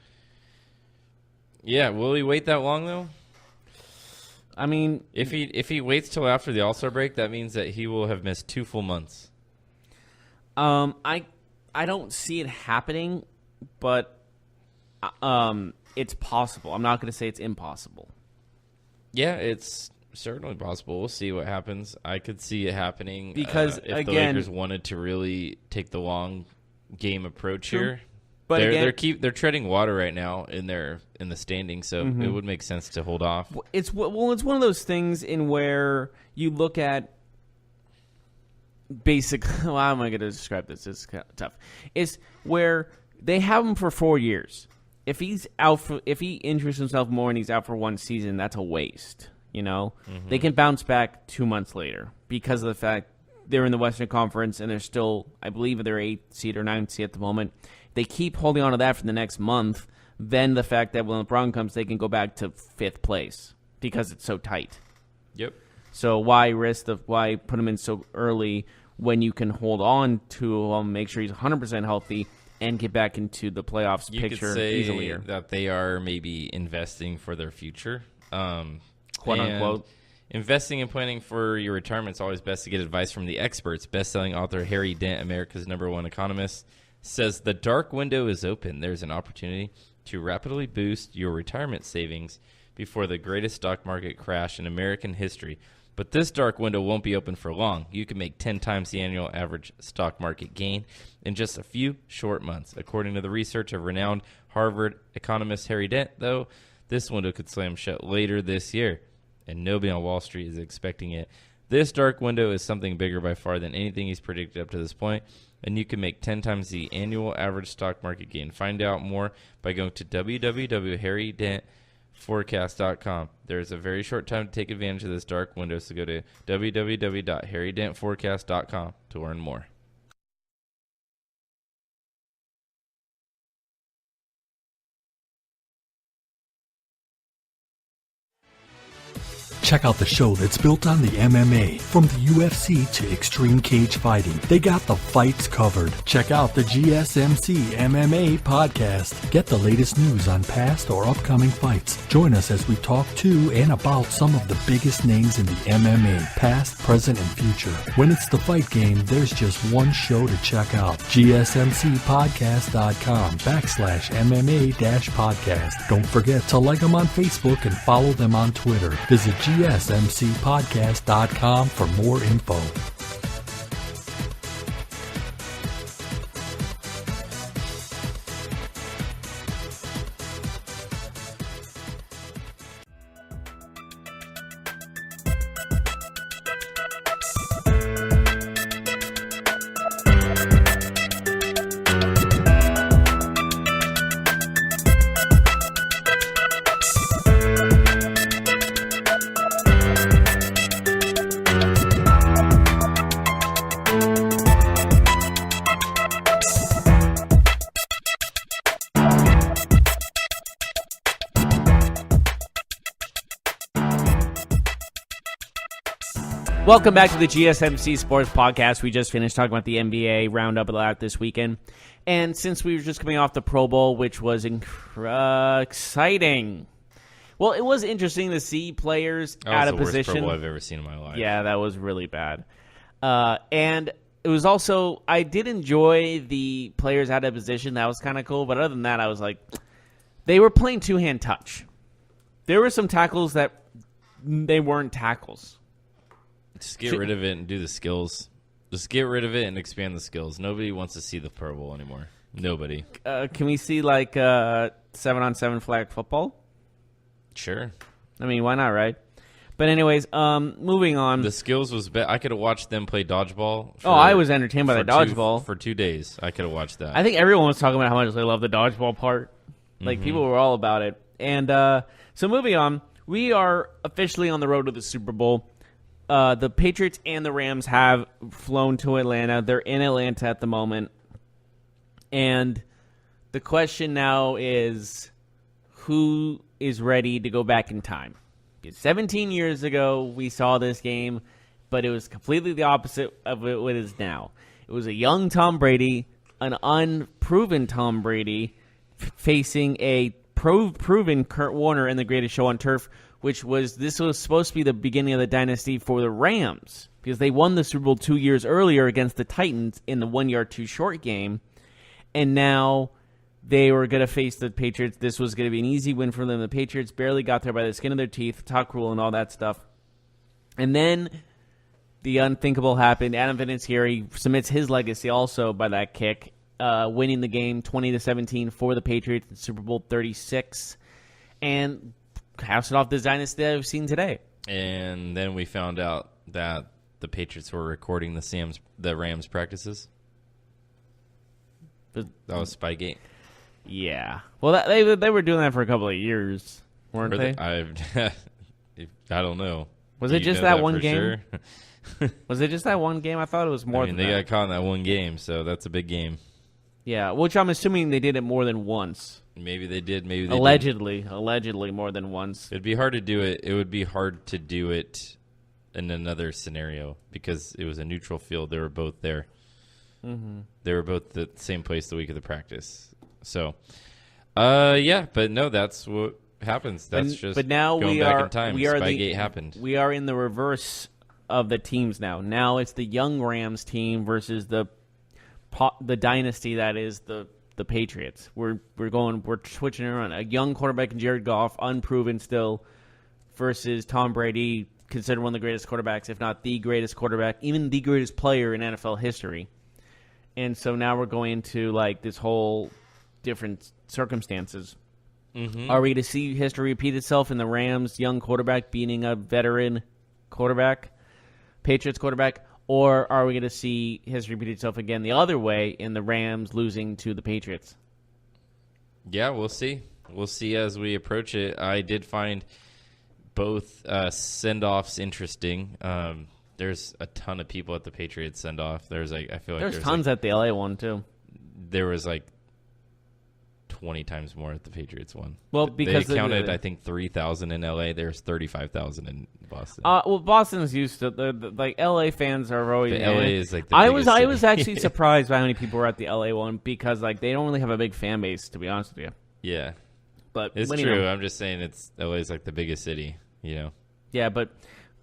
yeah, will he wait that long though? I mean, if he waits till after the All-Star break, that means that he will have missed 2 full months. I don't see it happening, but it's possible. I'm not going to say it's impossible. Yeah, it's certainly possible. We'll see what happens. I could see it happening because if the Lakers wanted to really take the long game approach here. But they're treading water right now in the standings, so it would make sense to hold off. It's one of those things in where you look at how am I going to describe this? It's tough. It's where they have him for 4 years. If he injures himself more and he's out for 1 season, that's a waste. They can bounce back 2 months later because of the fact they're in the Western Conference and they're still, I believe, they're 8th seed or 9th seed at the moment. They keep holding on to that for the next month. Then the fact that when LeBron comes, they can go back to 5th place because it's so tight. Yep. So why put him in so early when you can hold on to him, make sure he's 100% healthy, and get back into the playoffs you picture could say easily? That they are maybe investing for their future. Quote unquote. Investing and planning for your retirement is always best to get advice from the experts. Best-selling author Harry Dent, America's #1 economist, says the dark window is open. There's an opportunity to rapidly boost your retirement savings before the greatest stock market crash in American history. But this dark window won't be open for long. You can make 10 times the annual average stock market gain in just a few short months. According to the research of renowned Harvard economist Harry Dent, though, this window could slam shut later this year, and nobody on Wall Street is expecting it. This dark window is something bigger by far than anything he's predicted up to this point, and you can make 10 times the annual average stock market gain. Find out more by going to www.harrydentforecast.com. There is a very short time to take advantage of this dark window, so go to www.harrydentforecast.com to learn more. Check out the show that's built on the MMA. From the UFC to extreme cage fighting, they got the fights covered. Check out the GSMC MMA podcast. Get the latest news on past or upcoming fights. Join us as we talk to and about some of the biggest names in the MMA, past, present, and future. When it's the fight game, there's just one show to check out. GSMCpodcast.com/MMA-podcast. Don't forget to like them on Facebook and follow them on Twitter. Visit GSMCpodcast.com for more info. Welcome back to the GSMC Sports Podcast. We just finished talking about the NBA roundup out this weekend. And since we were just coming off the Pro Bowl, which was exciting. Well, it was interesting to see players out of position. That was the worst Pro Bowl I've ever seen in my life. Yeah, that was really bad. And it was also, I did enjoy the players out of position. That was kind of cool. But other than that, I was like, they were playing two-hand touch. There were some tackles that they weren't tackles. Just get rid of it and do the skills. Just get rid of it and expand the skills. Nobody wants to see the Pro Bowl anymore. Nobody. Can we see, 7-on-7 flag football? Sure. I mean, why not, right? But anyways, moving on. The skills was better. I could have watched them play dodgeball. I was entertained by the dodgeball. For 2 days, I could have watched that. I think everyone was talking about how much they love the dodgeball part. People were all about it. And so moving on, we are officially on the road to the Super Bowl. The Patriots and the Rams have flown to Atlanta. They're in Atlanta at the moment. And the question now is, who is ready to go back in time? Because 17 years ago, we saw this game, but it was completely the opposite of what it is now. It was a young Tom Brady, an unproven Tom Brady, facing a proven Kurt Warner in The Greatest Show on Turf, this was supposed to be the beginning of the dynasty for the Rams, because they won the Super Bowl 2 years earlier against the Titans in the 1 yard too short game, and now they were going to face the Patriots. This was going to be an easy win for them. The Patriots barely got there by the skin of their teeth, talk rule and all that stuff. And then the unthinkable happened. Adam Vinatieri submits his legacy also by that kick, winning the game 20-17 for the Patriots in Super Bowl 36, and caps it off the dynasty that we've seen today. And then we found out that the Patriots were recording the Rams practices. That was Spygate. Yeah. Well, they were doing that for a couple of years, weren't they? I don't know. Was it just that one game? Sure? Was it just that one game? I thought it was more than that. They got caught in that one game, so that's a big game. Yeah, which I'm assuming they did it more than once. Maybe they did. Maybe they didn't. Allegedly more than once. It'd be hard to do it. It would be hard to do it in another scenario because it was a neutral field. They were both there. Mm-hmm. They were both the same place the week of the practice. So, yeah, but no, that's what happens. That's but now going back in time. Spygate happened. We are in the reverse of the teams now. Now it's the young Rams team versus the dynasty that is the Patriots. We're switching around. A young quarterback in Jared Goff, unproven still, versus Tom Brady, considered one of the greatest quarterbacks, if not the greatest quarterback, even the greatest player in NFL history. And so now we're going to this whole different circumstances. Mm-hmm. Are we going to see history repeat itself in the Rams' young quarterback beating a veteran quarterback, Patriots quarterback? Or are we going to see history repeat itself again the other way in the Rams losing to the Patriots? Yeah, we'll see. We'll see as we approach it. I did find both send-offs interesting. There's a ton of people at the Patriots send-off. There's tons at the LA one too. There was 20 times more at the Patriots one. Well, because they counted, I think 3,000 in LA. There's 35,000 in Boston. Well, Boston's used to LA fans are always. The LA is the I was actually surprised by how many people were at the LA one because they don't really have a big fan base, to be honest with you. Yeah, but it's true. I'm just saying LA is the biggest city. Yeah, but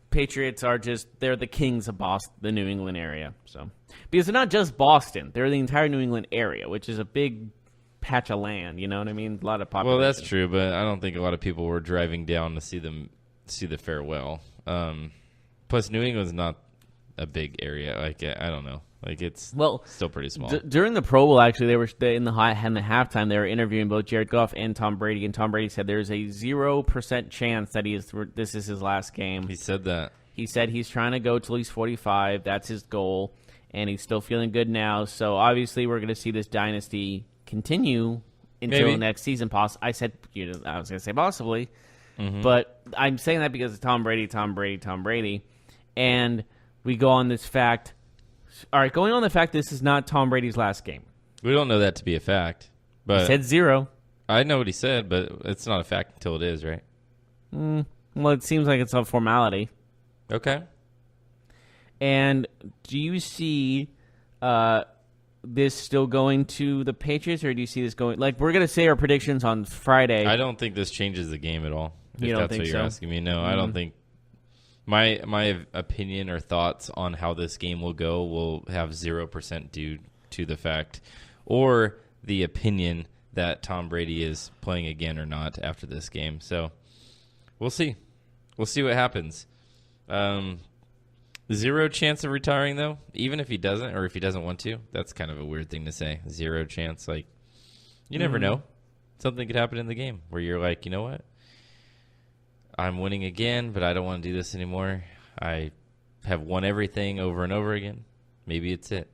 Patriots are they're the kings of Boston, the New England area. So because they're not just Boston, they're the entire New England area, which is a big patch of land. You know what I mean? A lot of population. Well, that's true, but I don't think a lot of people were driving down to see the farewell. Plus, New England's not a big area. I don't know. It's still pretty small. During the Pro Bowl, actually, they were in the halftime. They were interviewing both Jared Goff and Tom Brady, and Tom Brady said there's a 0% chance that this is his last game. He said that. He said he's trying to go till he's 45. That's his goal, and he's still feeling good now. So obviously, we're going to see this dynasty continue until next season. I was going to say possibly, but I'm saying that because it's Tom Brady, and we go on this fact. All right, going on the fact this is not Tom Brady's last game. We don't know that to be a fact. But he said 0. I know what he said, but it's not a fact until it is, right? Well, it seems like it's a formality. Okay. And do you see this still going to the Patriots, or do you see this going? Like, we're going to say our predictions on Friday. I don't think this changes the game at all. You if don't that's think what you're so? asking me. No, I don't think. My opinion or thoughts on how this game will go will have 0% due to the fact or the opinion that Tom Brady is playing again or not after this game. So we'll see. We'll see what happens. 0 chance of retiring, though, even if he doesn't or if he doesn't want to. That's kind of a weird thing to say. 0 chance. Like, you never know. Something could happen in the game where you're like, you know what? I'm winning again, but I don't want to do this anymore. I have won everything over and over again. Maybe it's it.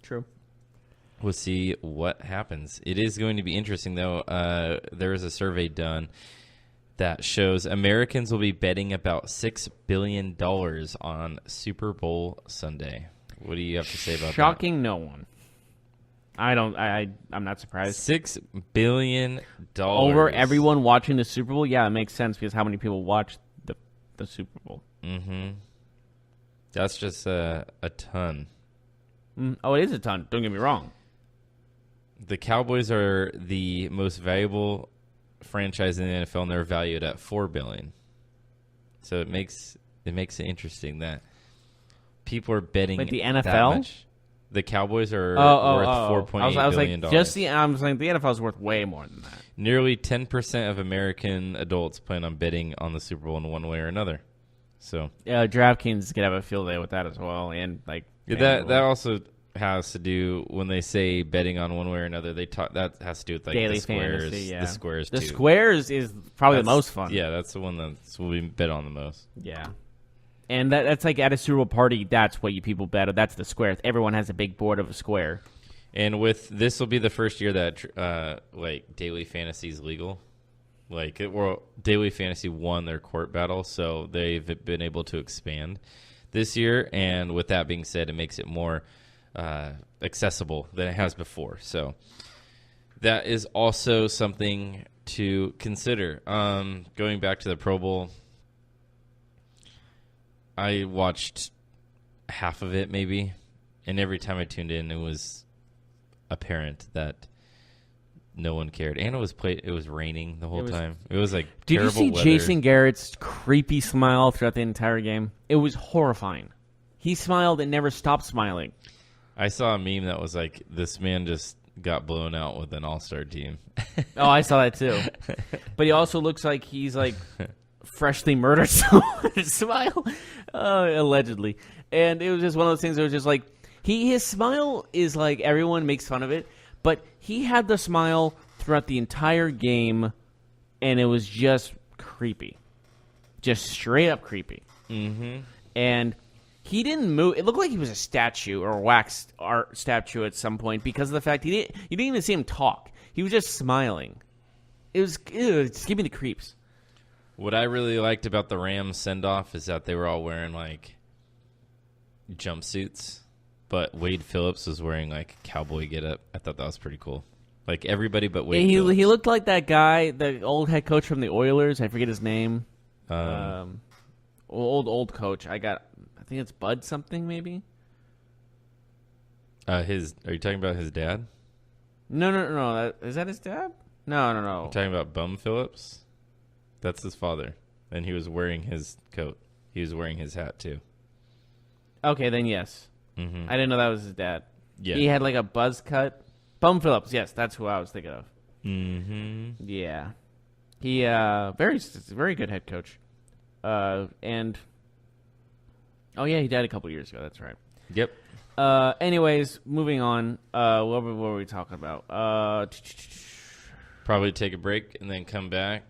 True. We'll see what happens. It is going to be interesting, though. There is a survey done that shows Americans will be betting about $6 billion on Super Bowl Sunday. What do you have to say about that? Shocking no one. I'm not surprised. $6 billion. Over everyone watching the Super Bowl? Yeah, it makes sense because how many people watch the Super Bowl? That's just a ton. Oh, it is a ton. Don't get me wrong. The Cowboys are the most valuable franchise in the NFL, and they're valued at $4 billion. So it makes it interesting that people are betting Like the that NFL? much. The Cowboys are worth $4.8 billion. I was like, the NFL is worth way more than that. Nearly 10% of American adults plan on betting on the Super Bowl in one way or another. So Yeah, DraftKings could have a field day with that as well, and like that also has to do when they say betting on one way or another. They talk that has to do with like daily the squares, fantasy. Yeah, the squares. The too. squares is probably the most fun. Yeah, that's the one that will be bet on the most. Yeah. And that's like at a Super Bowl party, that's what you people bet. That's the square. Everyone has a big board of a square. And with this will be the first year that like daily fantasy is legal. Like daily fantasy won their court battle, so they've been able to expand this year. And with that being said, it makes it more accessible than it has before. So that is also something to consider. Going back to the Pro Bowl, I watched half of it maybe, and every time I tuned in, it was apparent that no one cared. And it was raining the whole time. It was like Did you terrible see weather. Jason Garrett's creepy smile throughout the entire game? It was horrifying. He smiled and never stopped smiling. I saw a meme that was like, this man just got blown out with an all-star team. Oh, I saw that too. But he also looks like he's like freshly murdered someone. Smile, allegedly. And it was just one of those things that was just like, his smile is like everyone makes fun of it, but he had the smile throughout the entire game, and it was just creepy. Just straight up creepy. Mm-hmm. And he didn't move. It looked like he was a statue or a wax art statue at some point because of the fact you didn't even see him talk. He was just smiling. It was just giving me the creeps. What I really liked about the Rams send-off is that they were all wearing, like, jumpsuits, but Wade Phillips was wearing, like, cowboy get-up. I thought that was pretty cool. Like, everybody but Wade Phillips. He looked like that guy, the old head coach from the Oilers. I forget his name. Old coach. I think it's Bud something, maybe? Are you talking about his dad? No. Is that his dad? No. You're talking about Bum Phillips? That's his father. And he was wearing his coat. He was wearing his hat, too. Okay, then yes. Mm-hmm. I didn't know that was his dad. Yeah. He had like a buzz cut. Bum Phillips, yes, that's who I was thinking of. Mm-hmm. Yeah. He, very good head coach. And, oh yeah, he died a couple years ago, that's right. Yep. Anyways, moving on. What were we talking about? Probably take a break and then come back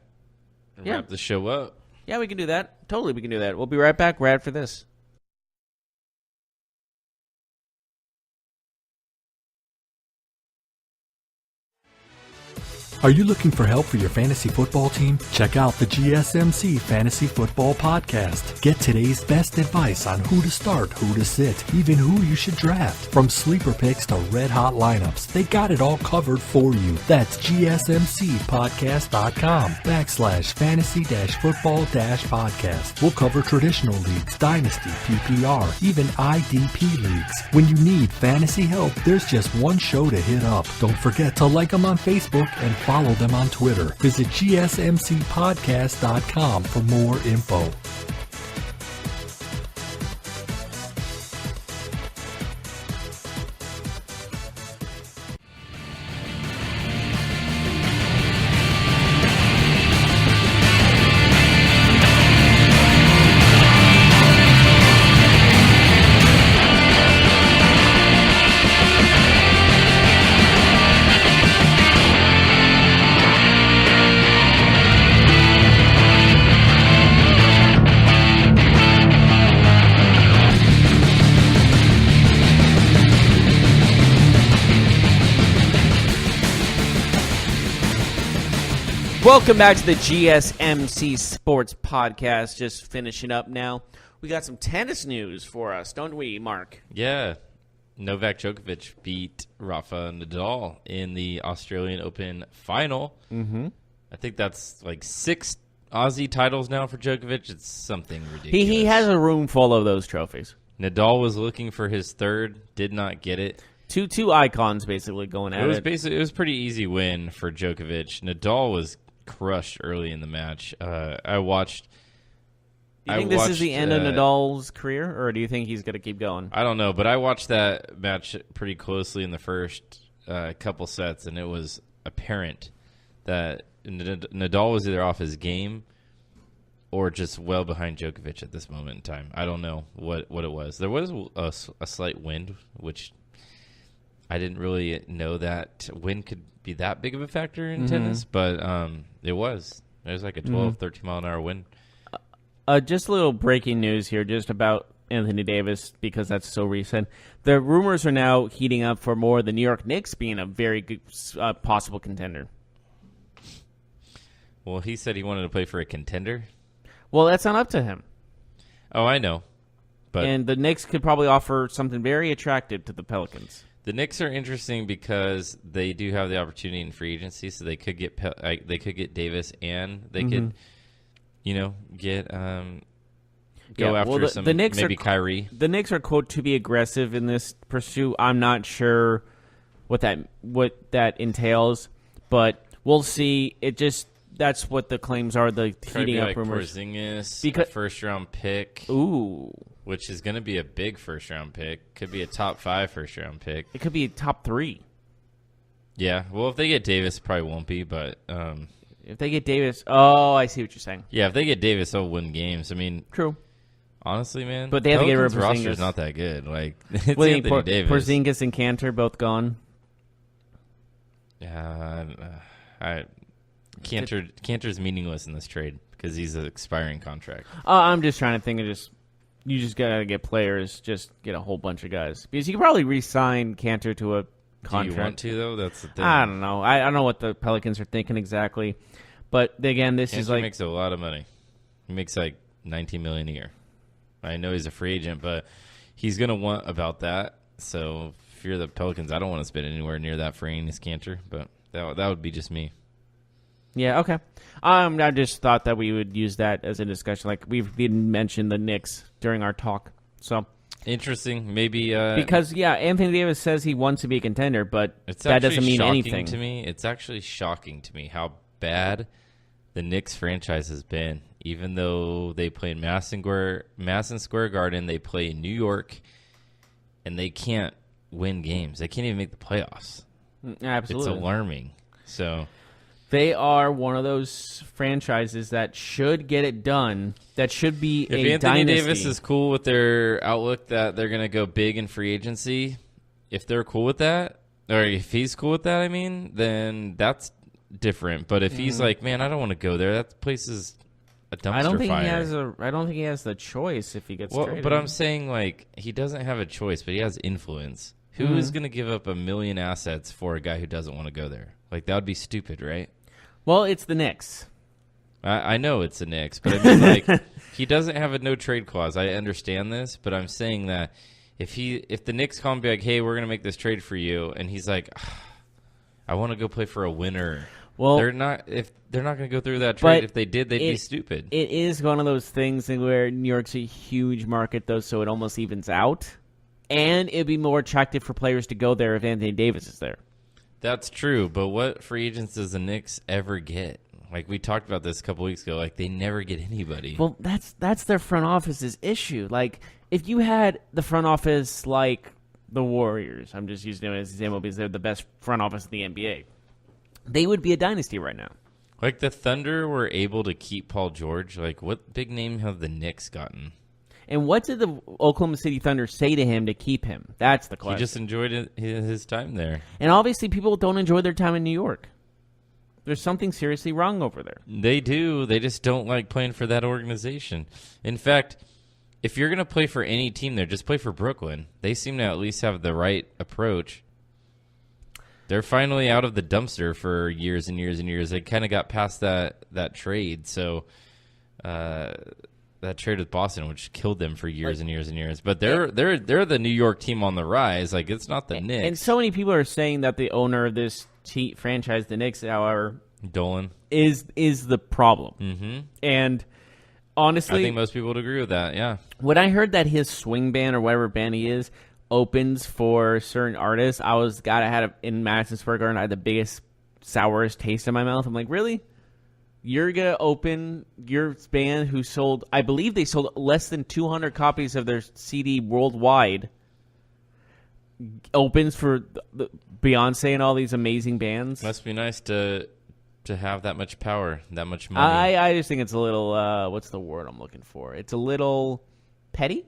and wrap the show up. Yeah, we can do that. Totally, we can do that. We'll be right back right after this. Are you looking for help for your fantasy football team? Check out the GSMC Fantasy Football Podcast. Get today's best advice on who to start, who to sit, even who you should draft. From sleeper picks to red-hot lineups, they got it all covered for you. That's gsmcpodcast.com/fantasy-football-podcast. We'll cover traditional leagues, dynasty, PPR, even IDP leagues. When you need fantasy help, there's just one show to hit up. Don't forget to like them on Facebook and follow them on Twitter. Visit gsmcpodcast.com for more info. Welcome back to the GSMC Sports Podcast. Just finishing up now. We got some tennis news for us, don't we, Mark? Yeah. Novak Djokovic beat Rafa Nadal in the Australian Open final. Mm-hmm. I think that's like 6 Aussie titles now for Djokovic. It's something ridiculous. He has a room full of those trophies. Nadal was looking for his third, did not get it. Two icons basically going at it. It was a pretty easy win for Djokovic. Nadal was crushed early in the match. I watched. Do you think this is the end of Nadal's career, or do you think he's going to keep going? I don't know, but I watched that match pretty closely in the first couple sets, and it was apparent that Nadal was either off his game or just well behind Djokovic at this moment in time. I don't know what it was. There was a slight wind, which I didn't really know that wind could be that big of a factor in tennis, but it was. There's like a 12, 13 mile an hour wind. Just a little breaking news here, just about Anthony Davis, because that's so recent. The rumors are now heating up for more the New York Knicks being a very good possible contender. Well, he said he wanted to play for a contender. Well, that's not up to him. Oh, I know. And the Knicks could probably offer something very attractive to the Pelicans. The Knicks are interesting because they do have the opportunity in free agency, so they could get Davis and they could, get go after some the Knicks maybe Kyrie. The Knicks are quote to be aggressive in this pursuit. I'm not sure what that entails, but we'll see. That's what the claims are. The heating up rumors. Porzingis, a first-round pick. Ooh. Which is going to be a big first-round pick. Could be a top 5 first-round pick. It could be top 3. Yeah. Well, if they get Davis, it probably won't be. But if they get Davis, I see what you're saying. Yeah, if they get Davis, they'll win games. I mean, true. Honestly, man, but they have to get rid of Porzingis. Roster's not that good. Like it's Anthony Davis. Porzingis and Kanter both gone. Yeah, Kanter's meaningless in this trade because he's an expiring contract. I'm just trying to think of you just gotta get players, just get a whole bunch of guys because you can probably re-sign Kanter to a contract. Do you want to though? That's the thing. I don't know. I don't know what the Pelicans are thinking exactly, but again, this Kanter is like makes a lot of money. He makes like $19 million a year. I know he's a free agent, but he's gonna want about that. So if you're the Pelicans, I don't want to spend anywhere near that for Enes Kanter, but that would be just me. Yeah, okay. I just thought that we would use that as a discussion. Like, we didn't mention the Knicks during our talk. So interesting. Maybe because, Anthony Davis says he wants to be a contender, but that doesn't mean anything. To me, it's actually shocking to me how bad the Knicks franchise has been. Even though they play in Madison Square Garden, they play in New York, and they can't win games. They can't even make the playoffs. Absolutely. It's alarming. So they are one of those franchises that should get it done. That should be if a Anthony dynasty. Davis is cool with their outlook that they're going to go big in free agency, if they're cool with that, or if he's cool with that, I mean, then that's different. But if he's like, man, I don't want to go there. That place is a dumpster I don't think fire. I don't think he has the choice if he gets traded. But I'm saying, like, he doesn't have a choice, but he has influence. Who is going to give up $1 million assets for a guy who doesn't want to go there? Like, that would be stupid, right? Well, it's the Knicks. I know it's the Knicks, but I mean, like, he doesn't have a no-trade clause. I understand this, but I'm saying that if the Knicks call and be like, hey, we're going to make this trade for you, and he's like, I want to go play for a winner. Well, they're not going to go through that trade. If they did, they'd be stupid. It is one of those things where New York's a huge market, though, so it almost evens out. And it'd be more attractive for players to go there if Anthony Davis is there. That's true, but what free agents does the Knicks ever get? Like, we talked about this a couple weeks ago. Like, they never get anybody. Well, that's their front office's issue. Like, if you had the front office like the Warriors, I'm just using them as an example because they're the best front office in the NBA, they would be a dynasty right now. Like, the Thunder were able to keep Paul George. Like, what big name have the Knicks gotten? And what did the Oklahoma City Thunder say to him to keep him? That's the question. He just enjoyed his time there. And obviously people don't enjoy their time in New York. There's something seriously wrong over there. They do. They just don't like playing for that organization. In fact, if you're going to play for any team there, just play for Brooklyn. They seem to at least have the right approach. They're finally out of the dumpster for years and years and years. They kind of got past that trade. So that trade with Boston, which killed them for years and years and years. But they're the New York team on the rise. Like, it's not the Knicks. And so many people are saying that the owner of this franchise, the Knicks, however, Dolan is the problem. Mm-hmm. And honestly, I think most people would agree with that. Yeah. When I heard that his swing band or whatever band he is opens for certain artists, in Madison Square Garden, I had the biggest, sourest taste in my mouth. I'm like, really? You're going to open your band who sold, I believe they sold less than 200 copies of their CD worldwide, opens for the Beyonce and all these amazing bands? Must be nice to have that much power, that much money. I just think it's a little, what's the word I'm looking for? It's a little petty?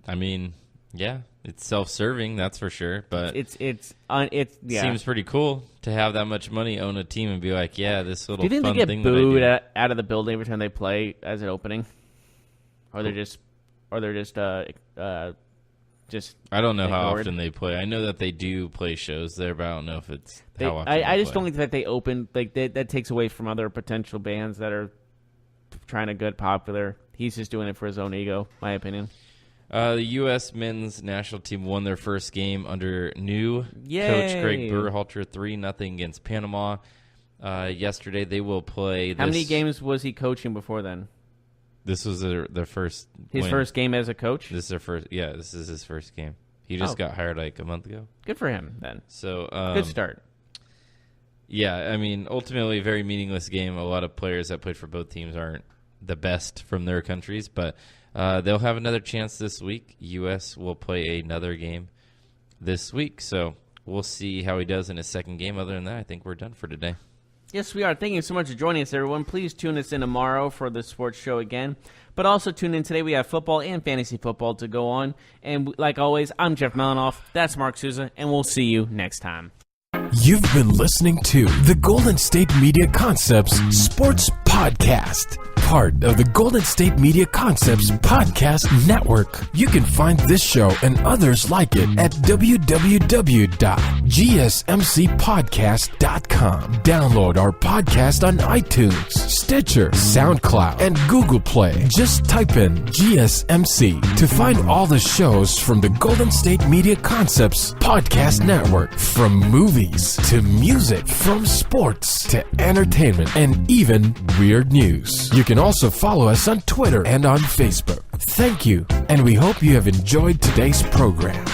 I mean, yeah, it's self-serving, that's for sure. But it seems pretty cool to have that much money, own a team, and be like, yeah, this little fun thing. Do you think they get booed out of the building every time they play as an opening, or they're just I don't know ignored? how often they play. I know that they do play shows there, but I don't know if it's how often. I just don't think that they open that takes away from other potential bands that are trying to get popular. He's just doing it for his own ego, my opinion. The U.S. men's national team won their first game under new coach Greg Berhalter 3-0 against Panama. Yesterday they will play. How many games was he coaching before then? This was their first. His first game as a coach. This is their first. Yeah, this is his first game. He just got hired like a month ago. Good for him then. So good start. Yeah, I mean, ultimately a very meaningless game. A lot of players that played for both teams aren't the best from their countries, but they'll have another chance this week. U.S. will play another game this week, so we'll see how he does in his second game. Other than that, I think we're done for today. Yes, we are. Thank you so much for joining us, everyone. Please tune us in tomorrow for the sports show again. But also tune in today. We have football and fantasy football to go on. And like always, I'm Jeff Melanoff. That's Mark Souza, and we'll see you next time. You've been listening to the Golden State Media Concepts Sports Podcast, part of the Golden State Media Concepts Podcast Network. You can find this show and others like it at www.gsmcpodcast.com. Download our podcast on iTunes, Stitcher, SoundCloud, and Google Play. Just type in GSMC to find all the shows from the Golden State Media Concepts Podcast Network, from movies to music, from sports to entertainment, and even weird news. You can also follow us on Twitter and on Facebook. Thank you, and we hope you have enjoyed today's program.